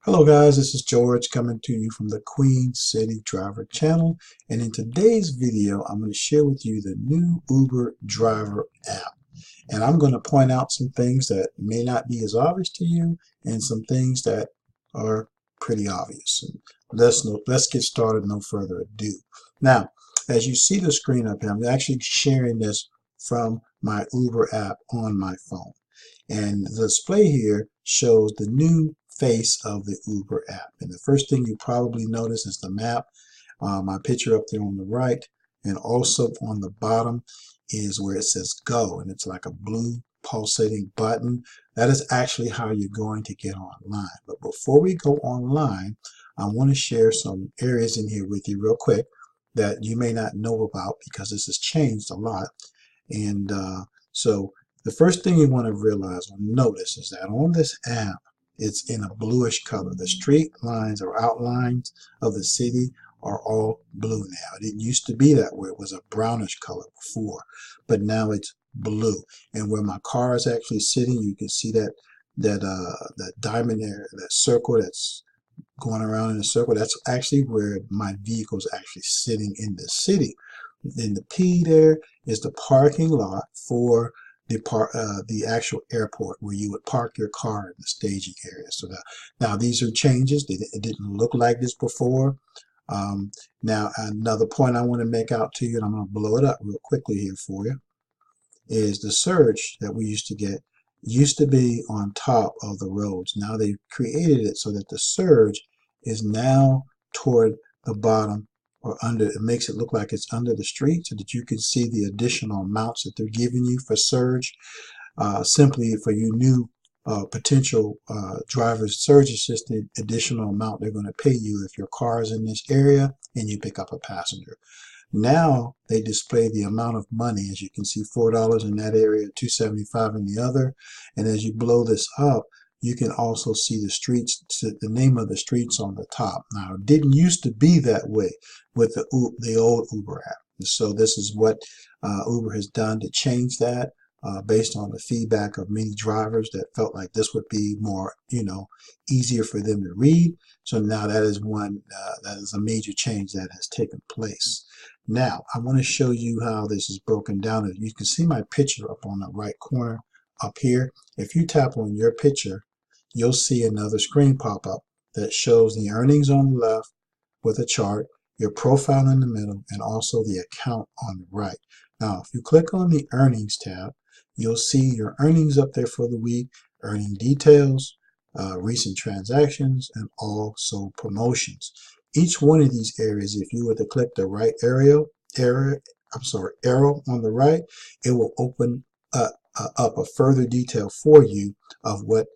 Hello guys, this is George coming to you from the Queen City Driver channel, and in today's video I'm going to share with you the new Uber Driver app, and I'm going to point out some things that may not be as obvious to you and some things that are pretty obvious. And let's get started, no further ado. Now, as you see the screen up here, I'm actually sharing this from my Uber app on my phone. And the display here shows the new face of the Uber app. And the first thing you probably notice is the map, my picture up there on the right, and also on the bottom is where it says go, and it's like a blue pulsating button. That is actually how you're going to get online. But before we go online, I want to share some areas in here with you real quick that you may not know about because this has changed a lot. And so the first thing you want to realize or notice is that on this app, it's in a bluish color. The street lines or outlines of the city are all blue now. It didn't used to be that way. It was a brownish color before, but now it's blue. And where my car is actually sitting, you can see that diamond there, that circle that's going around in a circle. That's actually where my vehicle is actually sitting in the city. Then the P there is the parking lot for the actual airport where you would park your car in the staging area. So now these are changes. It didn't look like this before. Now another point I want to make out to you, and I'm going to blow it up real quickly here for you, is the surge that we used to get used to be on top of the roads. Now they've created it so that the surge is now toward the bottom or under. It makes it look like it's under the street so that you can see the additional amounts that they're giving you for surge. Simply for you new potential drivers, surge assisted additional amount they're going to pay you if your car is in this area and you pick up a passenger. Now they display the amount of money. As you can see, $4 in that area, $2.75 in the other. And as you blow this up, you can also see the streets, the name of the streets on the top. Now, it didn't used to be that way with the old Uber app. So this is what Uber has done to change that based on the feedback of many drivers that felt like this would be more, easier for them to read. So now that is that is a major change that has taken place. Now, I want to show you how this is broken down. You can see my picture up on the right corner up here. If you tap on your picture, you'll see another screen pop up that shows the earnings on the left with a chart, your profile in the middle, and also the account on the right. Now, if you click on the earnings tab, you'll see your earnings up there for the week, earning details, recent transactions, and also promotions. Each one of these areas, if you were to click the right arrow on the right, it will open up a further detail for you of what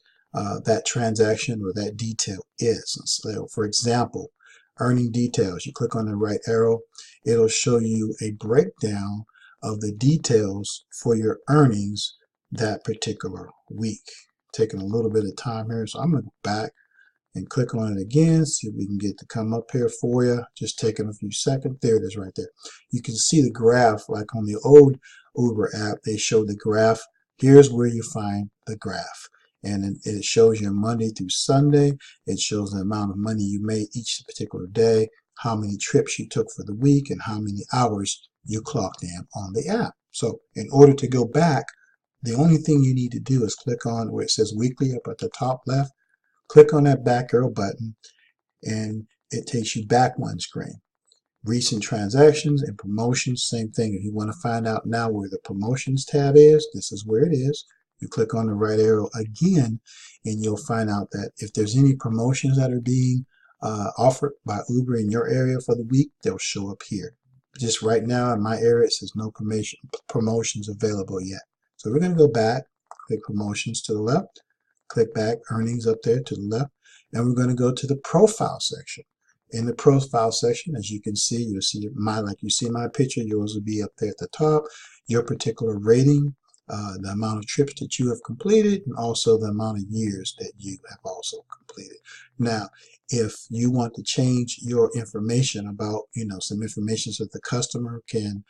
that transaction or that detail is. So, for example, earning details, you click on the right arrow, it'll show you a breakdown of the details for your earnings that particular week. Taking a little bit of time here, so I'm going to go back and click on it again, see if we can get to come up here for you. Just taking a few seconds. There it is right there. You can see the graph like on the old Uber app. They show the graph. Here's where you find the graph. And it shows you Monday through Sunday. It shows the amount of money you made each particular day, how many trips you took for the week, and how many hours you clocked in on the app. So in order to go back, the only thing you need to do is click on where it says weekly up at the top left. Click on that back arrow button and it takes you back one screen. Recent transactions and promotions, same thing. If you want to find out now where the promotions tab is, this is where it is. You click on the right arrow again and you'll find out that if there's any promotions that are being offered by Uber in your area for the week, they'll show up here. Just right now in my area, it says no promotions available yet. So we're going to go back, click promotions to the left, click back, earnings up there to the left, and we're going to go to the profile section. In the profile section, as you can see, you'll see like you see my picture, yours will be up there at the top, your particular rating, the amount of trips that you have completed, and also the amount of years that you have also completed. Now, if you want to change your information about, some information so that the customer can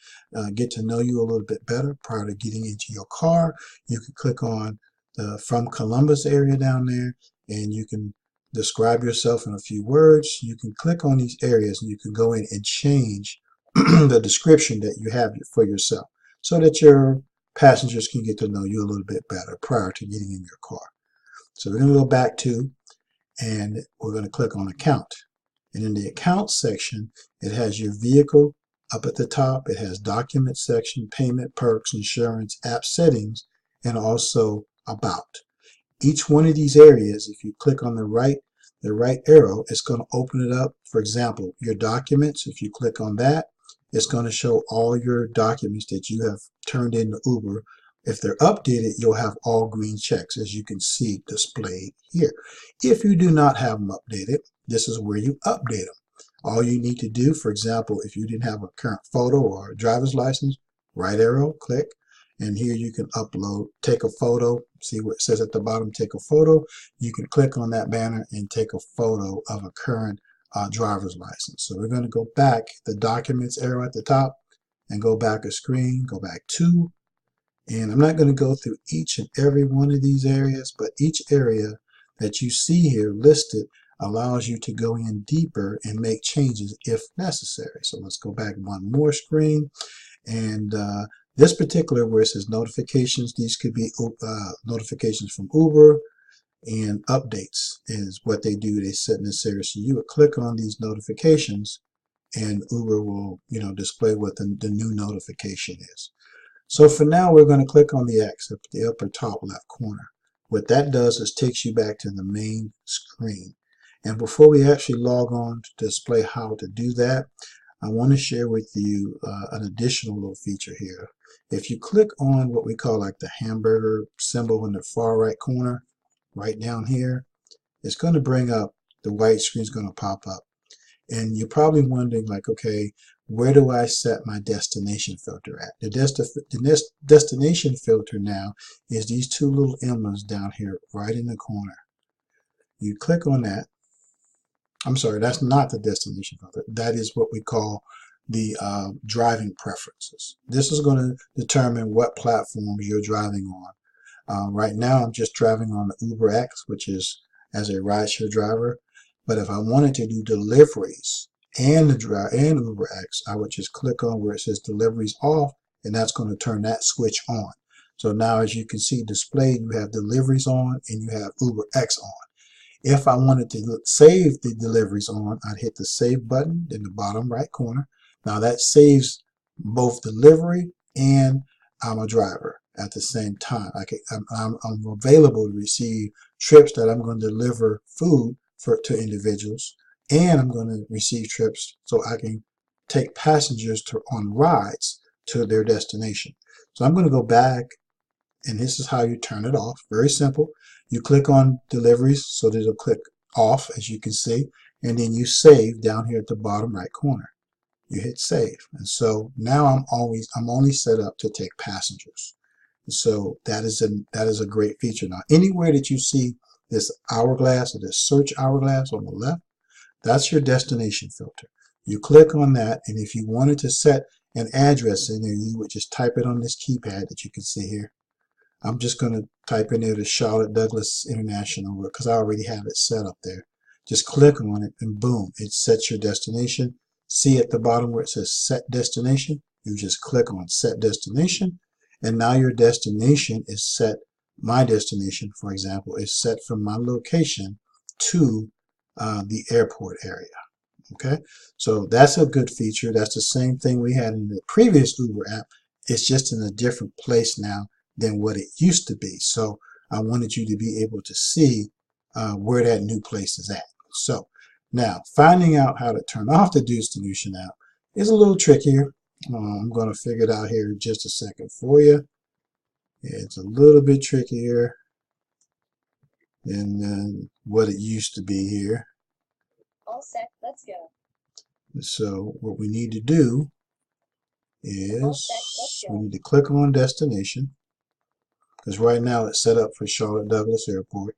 get to know you a little bit better prior to getting into your car, you can click on the From Columbus area down there, and you can describe yourself in a few words, you can click on these areas and you can go in and change the description that you have for yourself so that your passengers can get to know you a little bit better prior to getting in your car. So we're going to go back to, and we're going to click on account. And in the account section, it has your vehicle up at the top. It has document section, payment, perks, insurance, app settings, and also about. Each one of these areas, if you click on the right arrow, it's going to open it up. For example, your documents, if you click on that, it's going to show all your documents that you have turned into Uber. If they're updated, you'll have all green checks, as you can see displayed here. If you do not have them updated, this is where you update them. All you need to do, for example, if you didn't have a current photo or a driver's license, right arrow, click, and here you can upload, take a photo. See what it says at the bottom, take a photo. You can click on that banner and take a photo of a current driver's license. So we're going to go back, the documents arrow at the top, and go back a screen, go back 2. And I'm not going to go through each and every one of these areas, but each area that you see here listed allows you to go in deeper and make changes if necessary. So let's go back one more screen. And this particular where it says notifications, these could be notifications from Uber, and updates is what they do. They sit in this area. So you would click on these notifications and Uber will, display what the new notification is. So for now, we're going to click on the X at the upper top left corner. What that does is takes you back to the main screen. And before we actually log on to display how to do that, I want to share with you an additional little feature here. If you click on what we call like the hamburger symbol in the far right corner, right down here, it's going to bring up, the white screen is going to pop up. And you're probably wondering like, okay, where do I set my destination filter at? The destination filter now is these two little emblems down here right in the corner. You click on that. I'm sorry, that's not the destination filter. That is what we call the driving preferences. This is going to determine what platforms you're driving on. Right now, I'm just driving on the UberX, which is as a rideshare driver. But if I wanted to do deliveries and UberX, I would just click on where it says deliveries off, and that's going to turn that switch on. So now, as you can see displayed, you have deliveries on and you have UberX on. If I wanted to save the deliveries on, I'd hit the save button in the bottom right corner. Now that saves both delivery and I'm a driver at the same time. I'm available to receive trips that I'm going to deliver food to individuals, and I'm going to receive trips so I can take passengers on rides to their destination. So I'm going to go back, and this is how you turn it off. Very simple. You click on deliveries so that it'll click off, as you can see, and then you save down here at the bottom right corner. You hit save, and so now I'm only set up to take passengers. And so that is a great feature. Now anywhere that you see this hourglass or this search hourglass on the left, that's your destination filter. You click on that, and if you wanted to set an address in there, you would just type it on this keypad that you can see here. I'm just going to type in there the Charlotte Douglas International because I already have it set up there. Just click on it and boom, it sets your destination. See at the bottom where it says set destination, you just click on set destination, and now your destination is set. My destination, for example, is set from my location to the airport area. Okay, so that's a good feature. That's the same thing we had in the previous Uber app. It's just in a different place now than what it used to be. So I wanted you to be able to see where that new place is at. So now finding out how to turn off the destination app is a little trickier. I'm going to figure it out here in just a second for you. It's a little bit trickier than what it used to be here. All set, let's go. So what we need to do is we need to click on destination, because right now it's set up for Charlotte Douglas Airport.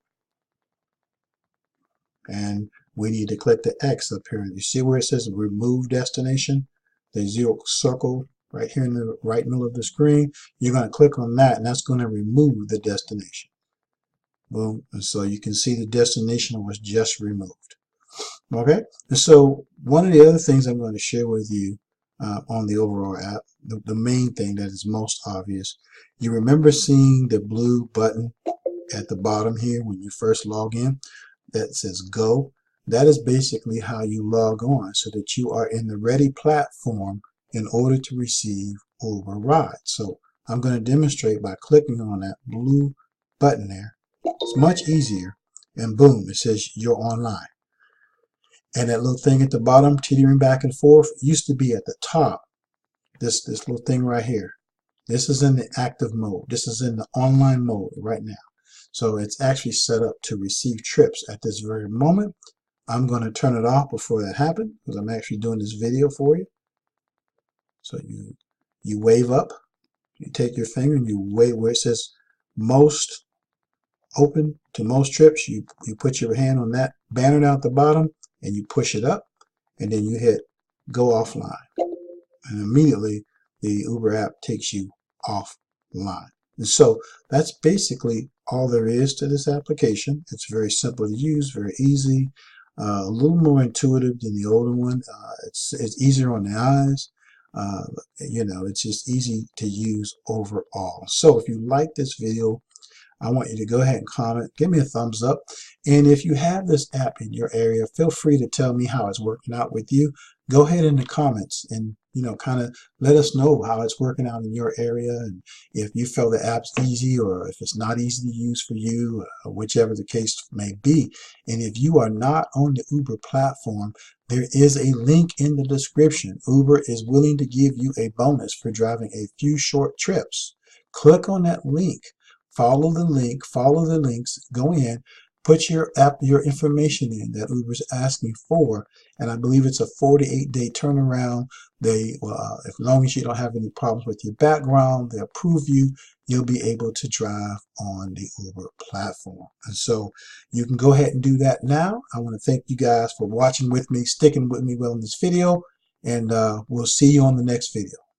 And we need to click the X up here. You see where it says remove destination? The zero circle right here in the right middle of the screen. You're going to click on that, and that's going to remove the destination. Boom. And so you can see the destination was just removed. Okay. And so one of the other things I'm going to share with you on the overall app, the main thing that is most obvious, you remember seeing the blue button at the bottom here when you first log in that says go? That is basically how you log on so that you are in the ready platform in order to receive Uber rides. So I'm going to demonstrate by clicking on that blue button there. It's much easier, and boom, it says you're online. And that little thing at the bottom, teetering back and forth, used to be at the top. This little thing right here. This is in the active mode. This is in the online mode right now. So it's actually set up to receive trips at this very moment. I'm going to turn it off before that happens because I'm actually doing this video for you. So you wave up, you take your finger and you wave where it says most open to most trips. You put your hand on that banner down at the bottom and you push it up, and then you hit go offline. And immediately the Uber app takes you offline. And so that's basically all there is to this application. It's very simple to use, very easy, a little more intuitive than the older one. It's easier on the eyes. You know, it's just easy to use overall. So if you like this video, I want you to go ahead and comment, give me a thumbs up. And if you have this app in your area, feel free to tell me how it's working out with you. Go ahead in the comments and, you know, kind of let us know how it's working out in your area, and if you feel the app's easy or if it's not easy to use for you, whichever the case may be. And if you are not on the Uber platform, there is a link in the description. Uber is willing to give you a bonus for driving a few short trips. Click on that link. Follow the link, follow the links, go in, put your information in that Uber's asking for, and I believe it's a 48-day turnaround. They, as long as you don't have any problems with your background, they approve you, you'll be able to drive on the Uber platform. And so you can go ahead and do that now. I want to thank you guys for watching with me, sticking with me well in this video, and we'll see you on the next video.